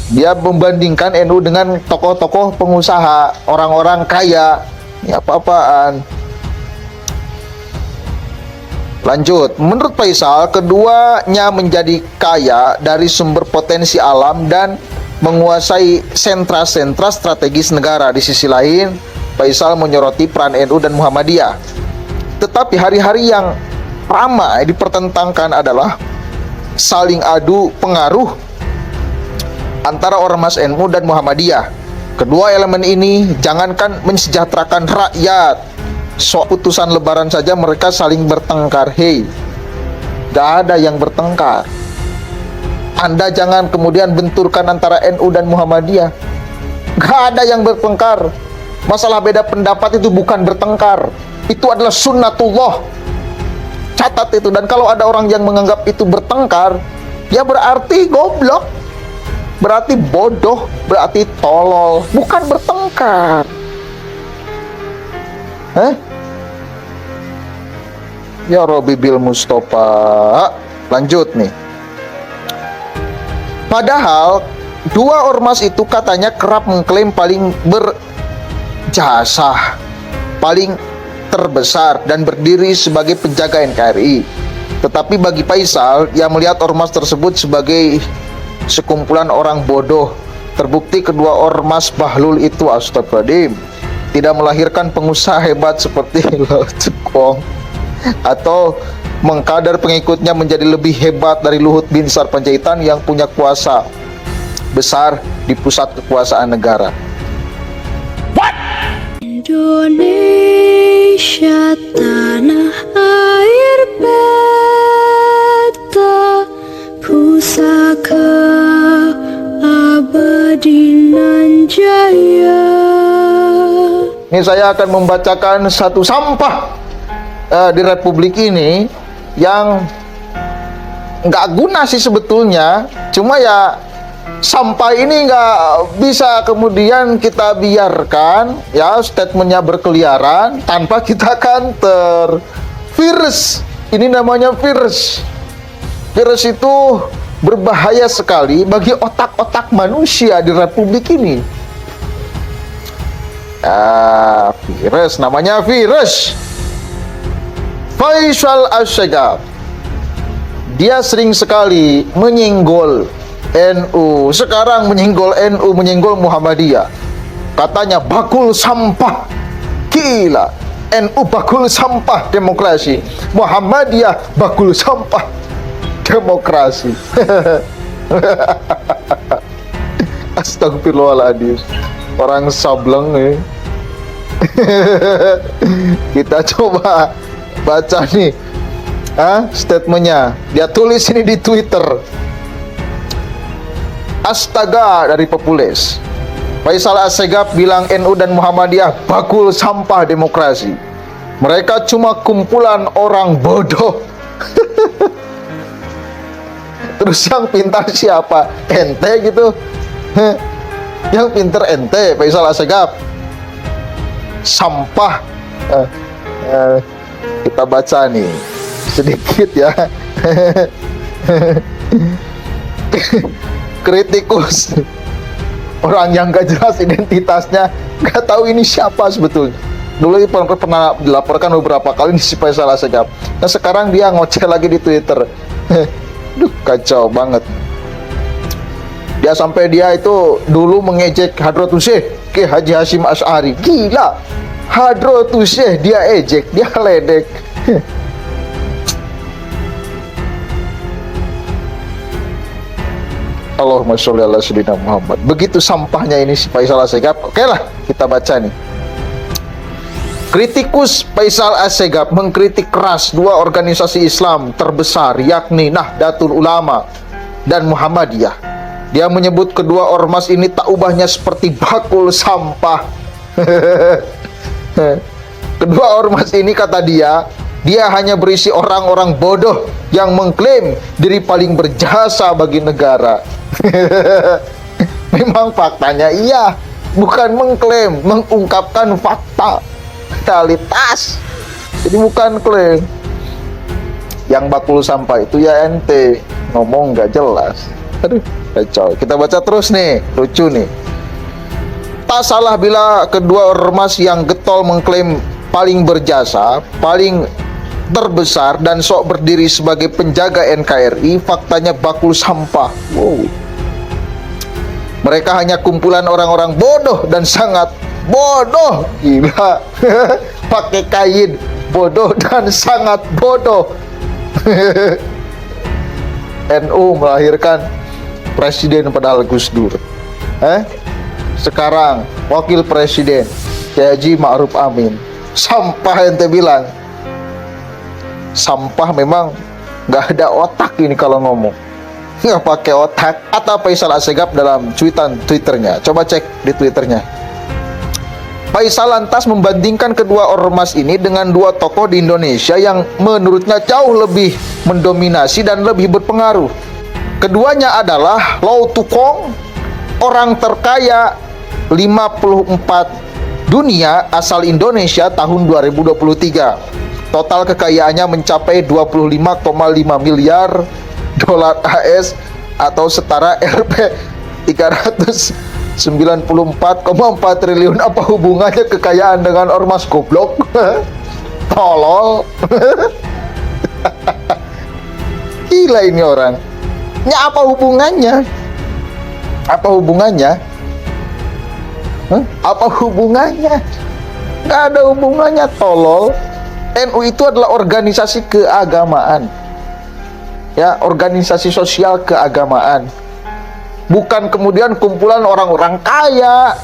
Dia membandingkan NU dengan tokoh-tokoh pengusaha, orang-orang kaya. Ini apa-apaan. Lanjut, menurut Faisal, keduanya menjadi kaya dari sumber potensi alam dan menguasai sentra-sentra strategis negara. Di sisi lain, Faisal menyoroti peran NU dan Muhammadiyah. Tetapi hari-hari yang ramai dipertentangkan adalah saling adu pengaruh antara ormas NU dan Muhammadiyah. Kedua elemen ini jangankan mensejahterakan rakyat, soal putusan lebaran saja mereka saling bertengkar. Hei, gak ada yang bertengkar. Anda jangan kemudian benturkan antara NU dan Muhammadiyah. Gak ada yang bertengkar. Masalah beda pendapat itu bukan bertengkar. Itu adalah sunnatullah. Catat itu. Dan kalau ada orang yang menganggap itu bertengkar, ya berarti goblok, berarti bodoh, berarti tolol, bukan bertengkar. Ya Rabbi bil Mustafa. Lanjut nih. Padahal dua ormas itu katanya kerap mengklaim paling berjasa, paling terbesar dan berdiri sebagai penjaga NKRI. Tetapi bagi Faisal, ia melihat ormas tersebut sebagai sekumpulan orang bodoh. Terbukti kedua ormas Bahlul itu, astagfirullahaladzim, tidak melahirkan pengusaha hebat seperti Lo Cekong atau mengkader pengikutnya menjadi lebih hebat dari Luhut Binsar Panjaitan yang punya kuasa besar di pusat kekuasaan negara. Indonesia tanah air beta, pusaka abadi nan jaya. Ini saya akan membacakan satu sampah di Republik ini yang nggak guna sih sebetulnya, cuma ya sampah ini nggak bisa kemudian kita biarkan ya statementnya berkeliaran tanpa kita counter. Virus, ini namanya virus. Virus itu berbahaya sekali bagi otak-otak manusia di Republik ini. Virus, namanya virus. Faisal Assegaf, dia sering sekali menyinggol NU, sekarang menyinggol NU, menyinggol Muhammadiyah. Katanya bakul sampah. Gila, NU bakul sampah demokrasi, Muhammadiyah bakul sampah demokrasi. Astagfirullahaladzim, orang sableng nih. Kita coba baca nih statementnya. Dia tulis ini di Twitter. Astaga, dari Populis. Faisal Assegaf bilang NU dan Muhammadiyah bakul sampah demokrasi. Mereka cuma kumpulan orang bodoh. Terus yang pintar siapa? Ente gitu. Yang pintar ente, Faisal Assegaf. Sampah. Kita baca nih sedikit ya. Kritikus, orang yang gak jelas identitasnya, gak tahu ini siapa sebetulnya. Dulu pernah dilaporkan beberapa kali di si Faisal Assegaf. Nah sekarang dia ngoceh lagi di Twitter. Duh, kacau banget. Dia sampai dia itu dulu mengejek Hadratus Syekh Ki Haji Hasyim Asy'ari. Gila, Hadratus Syekh dia ejek, dia ledek. Allahumma sholli ala sayyidina Muhammad. Begitu sampahnya ini si Faisal Assegaf. Oke lah, kita baca nih. Kritikus Faisal Assegaf mengkritik keras dua organisasi Islam terbesar, yakni Nahdlatul Ulama dan Muhammadiyah. Dia menyebut kedua ormas ini tak ubahnya seperti bakul sampah. Kedua ormas ini, kata dia hanya berisi orang-orang bodoh yang mengklaim diri paling berjasa bagi negara. Memang faktanya iya, bukan mengklaim, mengungkapkan fakta, realitas. Jadi bukan klaim. Yang bakul sampah itu ya ente, ngomong gak jelas. Aduh, Kacau. Kita baca terus nih, lucu nih. Tak salah bila kedua ormas yang getol mengklaim paling berjasa, paling terbesar dan sok berdiri sebagai penjaga NKRI, faktanya bakul sampah. Wow. Mereka hanya kumpulan orang-orang bodoh dan sangat bodoh. Gila. Pakai kain, bodoh dan sangat bodoh. NU melahirkan presiden padahal Gus Dur. Sekarang wakil presiden Kiai Haji Ma'ruf Amin. Sampah ente bilang. Sampah memang nggak ada otak ini kalau ngomong. Nggak pakai otak. Kata Faisal Assegaf dalam Twitternya. Coba cek di Twitternya. Faisal lantas membandingkan kedua ormas ini dengan dua tokoh di Indonesia yang menurutnya jauh lebih mendominasi dan lebih berpengaruh. Keduanya adalah Lau Tukong, orang terkaya 54 dunia asal Indonesia tahun 2023. Total kekayaannya mencapai 25,5 miliar dolar AS atau setara Rp 394,4 triliun. Apa hubungannya kekayaan dengan ormas goblok? Tolol. Gila ini orang. Ya apa hubungannya? Apa hubungannya? Apa hubungannya? Gak ada hubungannya, tolol. NU itu adalah organisasi keagamaan. Ya, organisasi sosial keagamaan. Bukan kemudian kumpulan orang-orang kaya.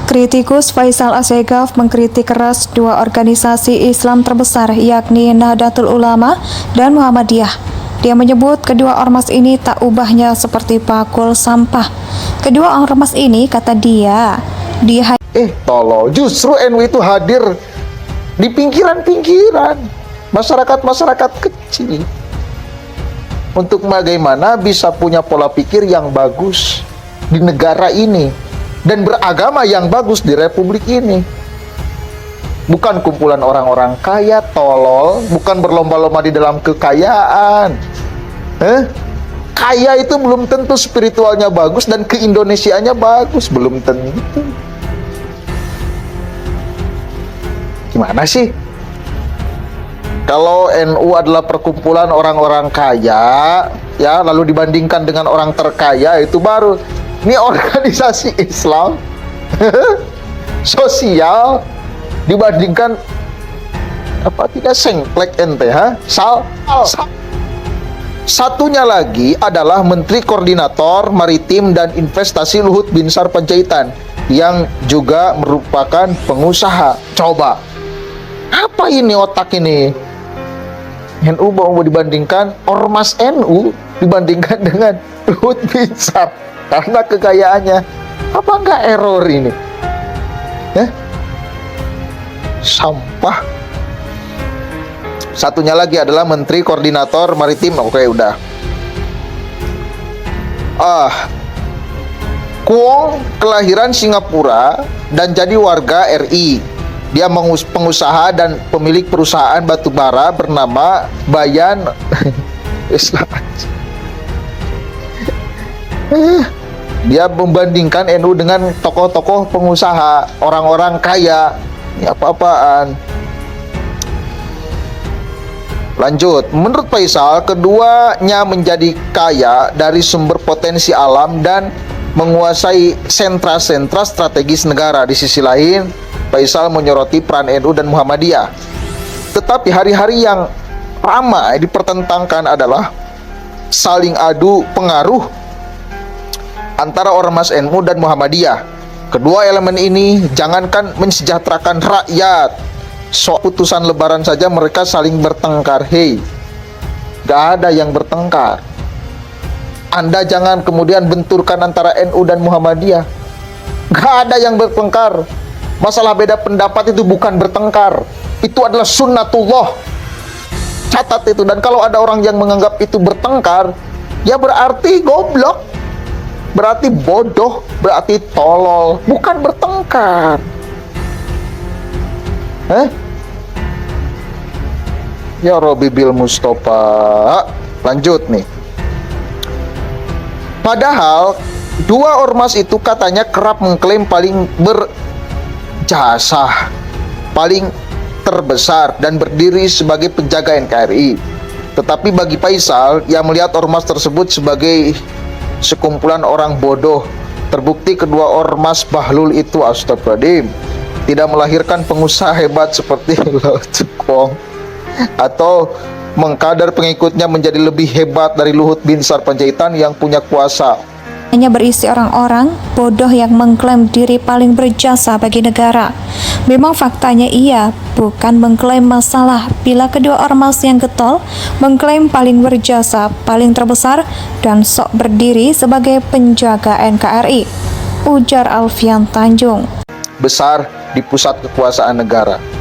Kritikus Faisal Assegaf mengkritik keras dua organisasi Islam terbesar yakni Nahdlatul Ulama dan Muhammadiyah. Dia menyebut kedua ormas ini tak ubahnya seperti bakul sampah. Kedua ormas ini, kata dia Tolol. Justru NU itu hadir di pinggiran-pinggiran masyarakat-masyarakat kecil untuk bagaimana bisa punya pola pikir yang bagus di negara ini dan beragama yang bagus di republik ini. Bukan kumpulan orang-orang kaya, tolol. Bukan berlomba-lomba di dalam kekayaan. Kaya itu belum tentu spiritualnya bagus dan keindonesiaannya bagus. Belum tentu. Gimana sih? Kalau NU adalah perkumpulan orang-orang kaya, ya, lalu dibandingkan dengan orang terkaya, itu baru ini organisasi Islam sosial dibandingkan apa tidak sengklek ente, Satunya lagi adalah Menteri Koordinator Maritim dan Investasi Luhut Binsar Panjaitan yang juga merupakan pengusaha. Coba, apa ini otak ini? NU mau dibandingkan, ormas NU dibandingkan dengan Luhut Binsar karena kekayaannya. Apa enggak error ini? Sampah. Satunya lagi adalah Menteri Koordinator Maritim. Oke, udah. Kuong kelahiran Singapura dan jadi warga RI. Dia pengusaha dan pemilik perusahaan batubara bernama Bayan Islam. Dia membandingkan NU dengan tokoh-tokoh pengusaha, orang-orang kaya. Ini apa-apaan? Lanjut, menurut Faisal, keduanya menjadi kaya dari sumber potensi alam dan menguasai sentra-sentra strategis negara. Di sisi lain, Faisal menyoroti peran NU dan Muhammadiyah. Tetapi hari-hari yang ramai dipertentangkan adalah saling adu pengaruh antara ormas NU dan Muhammadiyah. Kedua elemen ini jangankan mensejahterakan rakyat, soal putusan lebaran saja mereka saling bertengkar. Hei, gak ada yang bertengkar. Anda jangan kemudian benturkan antara NU dan Muhammadiyah. Gak ada yang bertengkar. Masalah beda pendapat itu bukan bertengkar. Itu adalah sunnatullah. Catat itu. Dan kalau ada orang yang menganggap itu bertengkar, ya berarti goblok, berarti bodoh, berarti tolol. Bukan bertengkar. Ya Rabbi bil Mustafa. Lanjut nih. Padahal dua ormas itu katanya kerap mengklaim paling berjasa, paling terbesar dan berdiri sebagai penjaga NKRI. Tetapi bagi Faisal yang melihat ormas tersebut sebagai sekumpulan orang bodoh, terbukti kedua ormas Bahlul itu astagfirullahaladzim tidak melahirkan pengusaha hebat seperti Lo Cukong atau mengkader pengikutnya menjadi lebih hebat dari Luhut Binsar Panjaitan yang punya kuasa. Hanya berisi orang-orang bodoh yang mengklaim diri paling berjasa bagi negara. Memang faktanya iya, bukan mengklaim masalah bila kedua ormas yang getol mengklaim paling berjasa, paling terbesar, dan sok berdiri sebagai penjaga NKRI. Ujar Alfian Tanjung. Besar di pusat kekuasaan negara.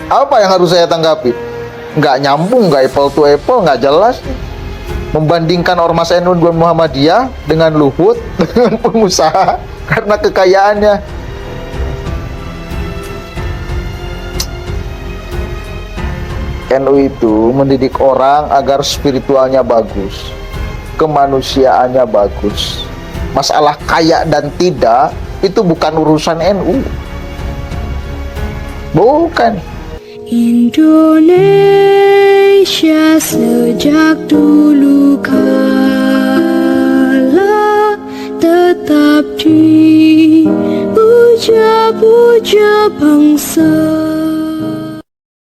Apa yang harus saya tanggapi? Nggak nyambung, nggak apple to apple, nggak jelas. Membandingkan ormas NU dan Muhammadiyah dengan Luhut, dengan pengusaha karena kekayaannya. NU itu mendidik orang agar spiritualnya bagus, kemanusiaannya bagus. Masalah kaya dan tidak itu bukan urusan NU. Bukan. Indonesia sejak dulu kala tetap dipuja-puja bangsa.